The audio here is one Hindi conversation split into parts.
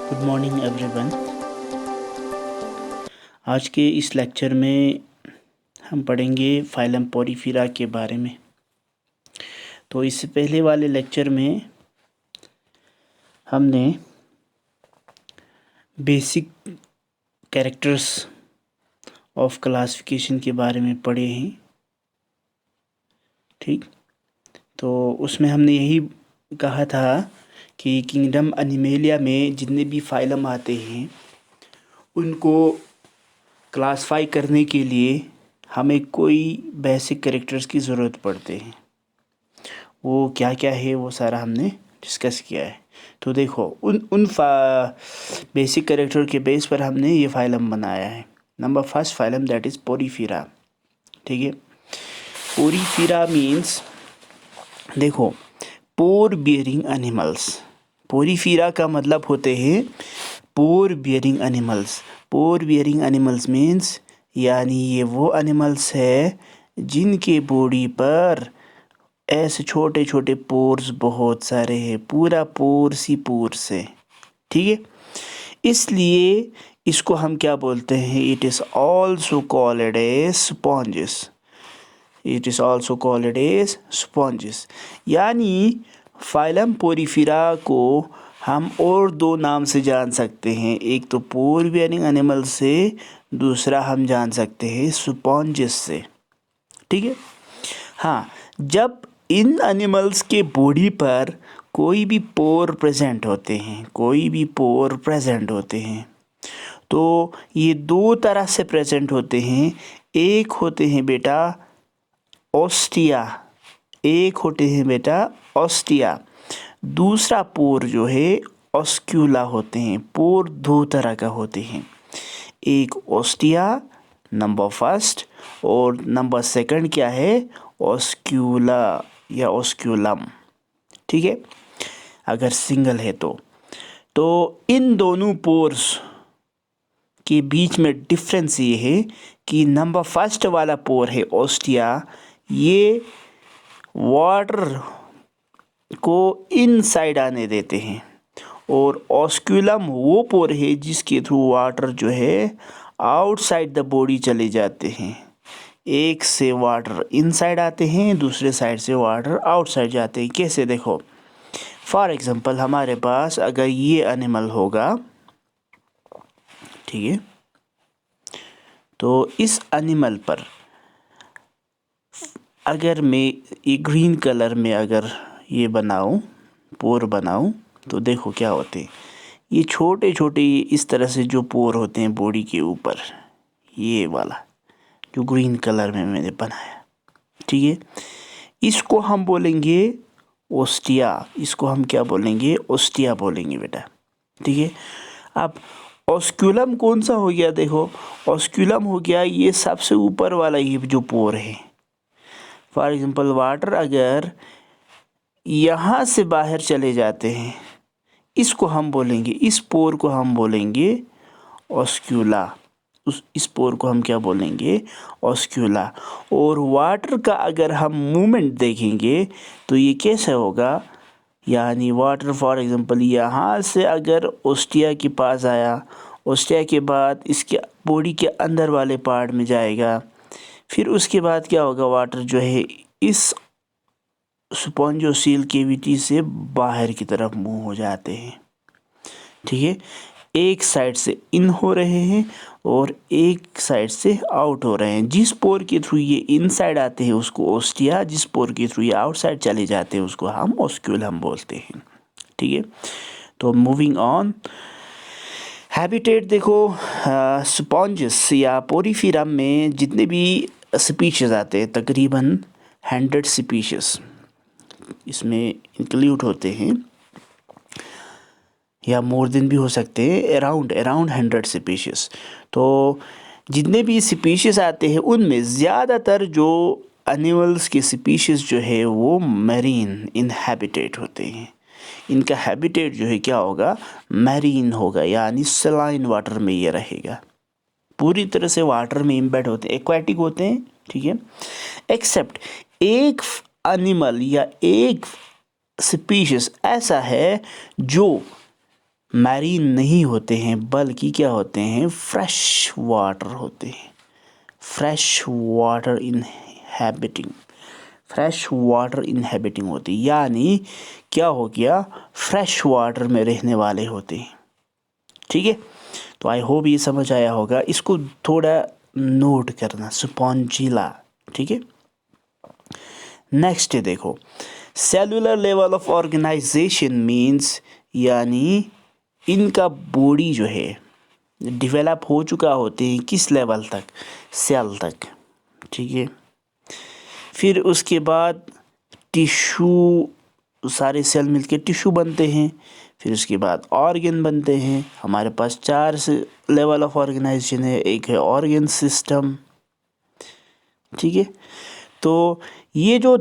Good morning everyone. आज के इस लेक्चर में हम पढ़ेंगे फाइलम पोरीफेरा के बारे में। तो इससे पहले वाले लेक्चर में हमने बेसिक कैरेक्टर्स ऑफ क्लासिफिकेशन के बारे में पढ़े हैं। ठीक, तो उसमें हमने यही कहा था कि किंगडम एनिमेलिया में जितने भी फाइलम आते हैं उनको क्लासिफाई करने के लिए हमें कोई बेसिक कैरेक्टर्स की ज़रूरत पड़ते हैं। वो क्या क्या है वो सारा हमने डिस्कस किया है। तो देखो उन बेसिक कैरेक्टर के बेस पर हमने ये फाइलम बनाया है। Number first phylum that is Porifera. ठीक है, पोरीफेरा मीन्स देखो पोर बियरिंग एनिमल्स। पोरीफेरा का मतलब होते हैं पोर बियरिंग एनिमल्स। पोर बियरिंग एनिमल्स मीन्स यानी ये वो एनिमल्स है जिनके बॉडी पर ऐसे छोटे छोटे पोर्स बहुत सारे हैं, पूरा पोर्स ही पोर्स है। ठीक है, इसलिए इसको हम क्या बोलते हैं, it is also called as sponges. It is also called as sponges. यानी फाइलम पोरीफेरा को हम और दो नाम से जान सकते हैं। एक तो पोर बियरिंग एनिमल से, दूसरा हम जान सकते हैं स्पॉन्जेस से। ठीक है, हाँ, जब इन एनिमल्स के बॉडी पर कोई भी पोर प्रेजेंट होते हैं, कोई भी पोर प्रेजेंट होते हैं, तो ये दो तरह से प्रेजेंट होते हैं। एक होते हैं बेटा ओस्टिया, एक होते हैं बेटा ओस्टिया। दूसरा पोर जो है ऑस्क्यूला होते हैं। पोर दो तरह का होते हैं, एक ओस्टिया नंबर फर्स्ट, और नंबर सेकंड क्या है, ऑस्क्यूला या ऑस्क्यूलम। ठीक है, अगर सिंगल है तो इन दोनों पोर्स के बीच में डिफरेंस ये है कि नंबर फर्स्ट वाला पोर है ओस्टिया, ये वाटर को इनसाइड आने देते हैं, और ऑस्क्यूलम वो पोर है जिसके थ्रू वाटर जो है आउटसाइड द बॉडी चले जाते हैं। एक से वाटर इनसाइड आते हैं, दूसरे साइड से वाटर आउटसाइड जाते हैं। कैसे, देखो फॉर एग्जांपल हमारे पास अगर ये एनिमल होगा, ठीक है, तो इस एनिमल पर अगर मैं ये ग्रीन कलर में अगर ये बनाऊं, पोर बनाऊं, तो देखो क्या होते हैं। ये छोटे छोटे इस तरह से जो पोर होते हैं बॉडी के ऊपर, ये वाला जो ग्रीन कलर में मैंने बनाया, ठीक है, इसको हम बोलेंगे ओस्टिया। इसको हम क्या बोलेंगे, ओस्टिया बोलेंगे बेटा। ठीक है, अब ऑस्क्यूलम कौन सा हो गया, देखो ऑस्क्यूलम हो गया ये सबसे ऊपर वाला ये जो पोर है। फॉर एग्जांपल वाटर अगर यहाँ से बाहर चले जाते हैं, इसको हम बोलेंगे, इस पोर को हम बोलेंगे ऑस्क्यूला। इस पोर को हम क्या बोलेंगे, ऑस्क्यूला। और वाटर का अगर हम मूवमेंट देखेंगे तो ये कैसे होगा, यानी वाटर फॉर एग्जांपल यहाँ से अगर ओस्टिया के पास आया, ओस्टिया के बाद इसके बॉडी के अंदर वाले पार्ट में जाएगा, फिर उसके बाद क्या होगा, वाटर जो है इस स्पॉन्जोसील कैविटी से बाहर की तरफ मूव हो जाते हैं। ठीक है, एक साइड से इन हो रहे हैं और एक साइड से आउट हो रहे हैं। जिस पोर के थ्रू ये इनसाइड आते हैं उसको ओस्टिया, जिस पोर के थ्रू ये आउटसाइड चले जाते हैं उसको हम ऑस्क्यूलम बोलते हैं। ठीक है, तो मूविंग ऑन, हैबिटेट देखो, स्पॉन्जेस या पोरीफेरा में जितने भी स्पीशीज़ आते हैं, तकरीबन 100 स्पीशीज़ इसमें इंक्लूड होते हैं, या मोर देन भी हो सकते हैं, अराउंड 100 स्पीशीज़। तो जितने भी स्पीशीज़ आते हैं उनमें ज़्यादातर जो एनिमल्स की स्पीशीज़ जो है वो मैरीन इनहैबिटेट होते हैं। इनका हैबिटेट जो है क्या होगा, मैरीन होगा, यानी सलाइन वाटर में ये रहेगा, पूरी तरह से वाटर में एम्बेड होते हैं, एक्वाटिक होते हैं। ठीक है, एक्सेप्ट एक एनिमल या एक स्पीशीज ऐसा है जो मैरीन नहीं होते हैं बल्कि क्या होते हैं, फ्रेश वाटर होते हैं, fresh water inhabiting, fresh water inhabiting होते हैं, यानी क्या हो गया, फ्रेश वाटर में रहने वाले होते हैं। ठीक है, तो आई होप ये समझ आया होगा। इसको थोड़ा नोट करना, स्पॉन्जिला। ठीक है, नेक्स्ट देखो, cellular level of organisation means, यानी इनका बॉडी जो है डेवलप हो चुका होते हैं किस लेवल तक, सेल तक। ठीक है, फिर उसके बाद टिश्यू, सारे सेल मिलके टिश्यू बनते हैं, फिर उसके बाद ऑर्गन बनते हैं। हमारे पास 4 लेवल ऑफ ऑर्गेनाइजेशन है, एक है ऑर्गन सिस्टम। ठीक है, तो ये जो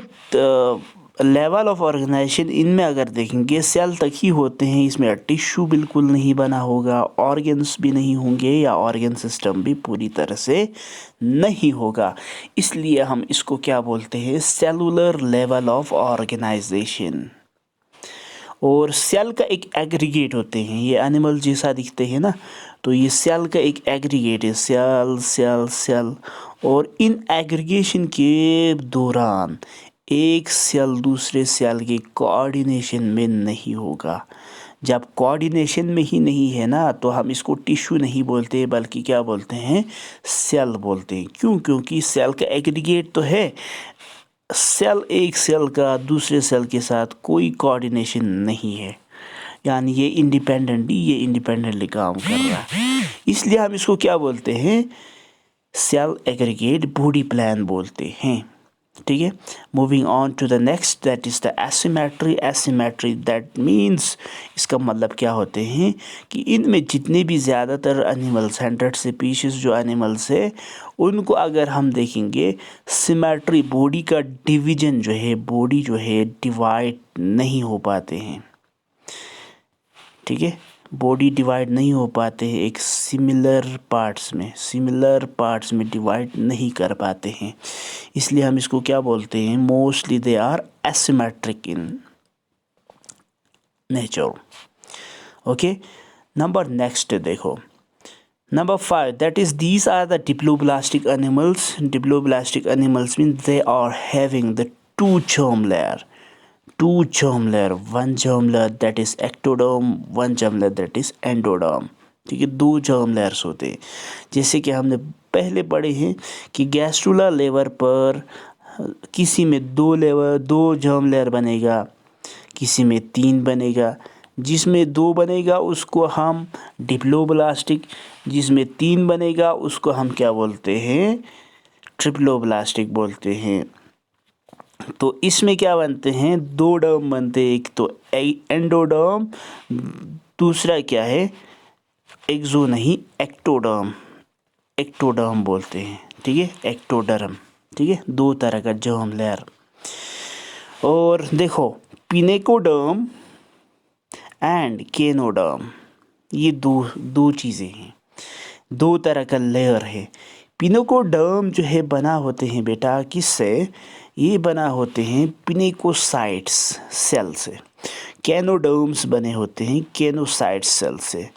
लेवल ऑफ ऑर्गेनाइजेशन, इनमें अगर देखेंगे सेल तक ही होते हैं, इसमें टिश्यू बिल्कुल नहीं बना होगा, ऑर्गन्स भी नहीं होंगे, या ऑर्गन सिस्टम भी पूरी तरह से नहीं होगा। इसलिए हम इसको क्या बोलते हैं, सेलुलर लेवल ऑफ ऑर्गेनाइजेशन। और सेल का एक एग्रीगेट होते हैं, ये एनिमल जैसा दिखते हैं ना, तो ये सेल का एक एग्रीगेट है, सेल सेल सेल। और इन एग्रीगेशन के दौरान एक सेल दूसरे सेल के कोऑर्डिनेशन में नहीं होगा। जब कोऑर्डिनेशन में ही नहीं है ना, तो हम इसको टिश्यू नहीं बोलते बल्कि क्या बोलते हैं, सेल बोलते हैं। क्यों? क्योंकि सेल का एग्रीगेट तो है, सेल एक सेल का दूसरे सेल के साथ कोई कोऑर्डिनेशन नहीं है, यानी ये इंडिपेंडेंटली काम कर रहा है। इसलिए हम इसको क्या बोलते हैं, सेल एग्रीगेट बॉडी प्लान बोलते हैं। ठीक है, moving on to the next, that is the asymmetry. Asymmetry that means, इसका मतलब क्या होते हैं कि इनमें जितने भी ज़्यादातर एनिमल्स, 100 से पीसेस जो एनिमल्स है, उनको अगर हम देखेंगे, सिमेट्री, बॉडी का डिवीजन जो है, बॉडी जो है डिवाइड नहीं हो पाते हैं। ठीक है, बॉडी डिवाइड नहीं हो पाते हैं, एक सिमिलर पार्ट्स में डिवाइड नहीं कर पाते हैं। इसलिए हम इसको क्या बोलते हैं, mostly they are asymmetric in nature. Okay, number next देखो, number 5, that is these are the diploblastic animals. Diploblastic animals mean they are having the two germ layer, one germ layer that is ectoderm, one germ layer that is endoderm। ठीक है, 2 germ layers होते हैं। जैसे कि हमने पहले पढ़े हैं कि गैस्ट्रुला लेवर पर किसी में 2 germ layer बनेगा, किसी में 3 बनेगा। जिसमें 2 बनेगा उसको हम डिप्लोब्लास्टिक, जिसमें 3 बनेगा उसको हम क्या बोलते हैं, ट्रिप्लोब्लास्टिक बोलते हैं। तो इसमें क्या बनते हैं, 2 डर्म बनते हैं, एक तो एंडोडर्म, दूसरा क्या है, एक्टोडर्म बोलते हैं। ठीक है, एक्टोडर्म। ठीक है, 2 तरह का जर्म लेयर। और देखो, पिनेकोडर्म एंड केनोडर्म, ये दो चीज़ें हैं, 2 तरह का लेयर है। पिनेकोडर्म जो है बना होते हैं बेटा किससे, ये बना होते हैं पिनेकोसाइट्स सेल से। कैनोडर्म्स बने होते हैं कैनोसाइट्स सेल से।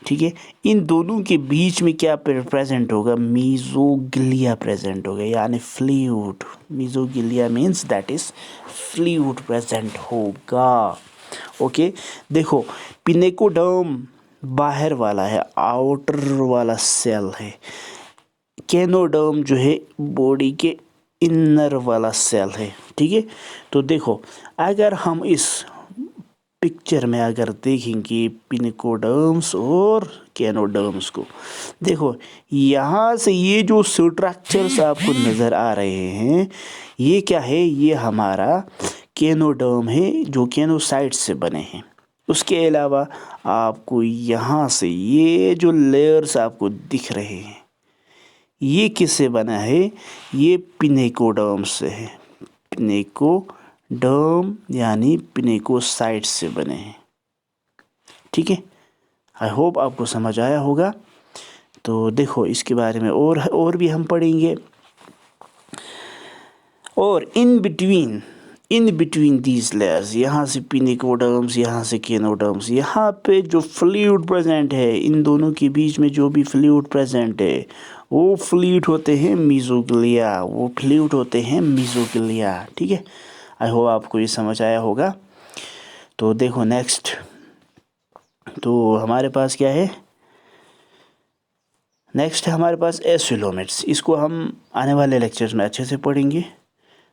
ठीक है, इन दोनों के बीच में क्या प्रेजेंट होगा, मीजोगिलिया प्रेजेंट होगा, यानी fluid. Mesoglea means that is fluid present होगा। ओके, देखो, पिनेकोडर्म बाहर वाला है, आउटर वाला सेल है। कैनोडर्म जो है बॉडी के इनर वाला सेल है। ठीक है, तो देखो, अगर हम इस पिक्चर में अगर देखेंगे पिनेकोडर्म्स और कैनोडर्म्स को, देखो यहाँ से ये जो स्ट्रक्चर्स आपको नज़र आ रहे हैं, ये क्या है, ये हमारा कैनोडर्म है जो कैनोसाइट्स से बने हैं। उसके अलावा आपको यहाँ से ये जो लेयर्स आपको दिख रहे हैं, ये किससे बना है, ये पिनेकोडर्म से है। पिनेकोडर्म यानी पिनेकोसाइट्स से बने हैं। ठीक है, आई होप आपको समझ आया होगा। तो देखो, इसके बारे में और भी हम पढ़ेंगे। और इन इन बिटवीन दीज लेयर्स, यहाँ से पिनिकोडर्म्स, यहाँ से केनोडर्म्स, यहाँ पे जो फ्लूइड प्रेजेंट है, इन दोनों के बीच में जो भी फ्लूइड प्रेजेंट है वो फ्लूइड होते हैं मीजोग्लिया, वो फ्लूइड होते हैं मीजोग्लिया। ठीक है, आई होप आपको ये समझ आया होगा। तो देखो नेक्स्ट, तो हमारे पास क्या है, नेक्स्ट है हमारे पास एस्फिलोमेट्स। इसको हम आने वाले लेक्चर्स में अच्छे से पढ़ेंगे।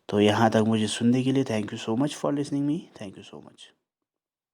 तो यहाँ तक मुझे सुनने के लिए thank you so much for listening me, thank you so much.